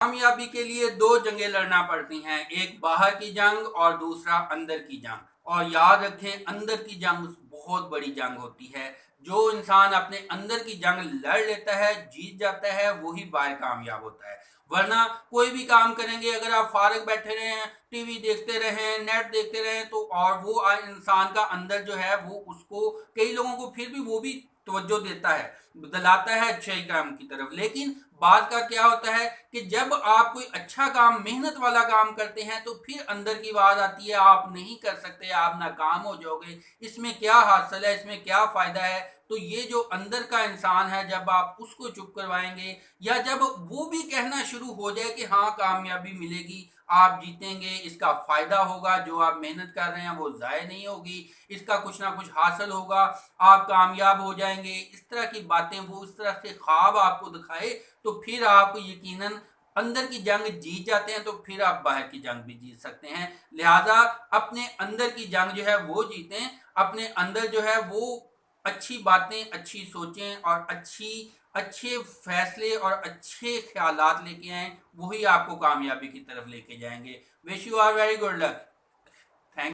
कामयाबी के लिए दो जंगें लड़ना पड़ती हैं, एक बाहर की जंग और दूसरा अंदर की जंग। और याद रखें, अंदर की जंग बहुत बड़ी जंग होती है। जो इंसान अपने अंदर की जंग लड़ लेता है, जीत जाता है, वही बाहर कामयाब होता है। वरना कोई भी काम करेंगे, अगर आप फारग बैठे रहे, टीवी देखते रहें, नेट देखते रहें, तो और वो इंसान का अंदर जो है वो उसको, कई लोगों को फिर भी वो भी तवज्जो देता है, दिलाता है अच्छे काम की तरफ। लेकिन बात का क्या होता है कि जब आप कोई अच्छा काम, मेहनत वाला काम करते हैं, तो फिर अंदर की आवाज आती है आप नहीं कर सकते, आप नाकाम हो जाओगे, इसमें क्या हासिल है, इसमें क्या फायदा है। तो ये जो अंदर का इंसान है, जब आप उसको चुप करवाएंगे, या जब वो भी कहना शुरू हो जाए कि हाँ कामयाबी मिलेगी, आप जीतेंगे, इसका फायदा होगा, जो आप मेहनत कर रहे हैं वो जाया नहीं होगी, इसका कुछ ना कुछ हासिल होगा, आप कामयाब हो जाएंगे, इस तरह की बातें, वो इस तरह से ख्वाब आपको दिखाए, तो फिर आप यकीनन अंदर की जंग जीत जाते हैं, तो फिर आप बाहर की जंग भी जीत सकते हैं। लिहाजा अपने अंदर की जंग जो है वो जीतें, अपने अंदर जो है वो अच्छी बातें, अच्छी सोचें और अच्छे फैसले और अच्छे ख्यालात लेके आएं, वही आपको कामयाबी की तरफ लेके जाएंगे। Wish you are very good luck.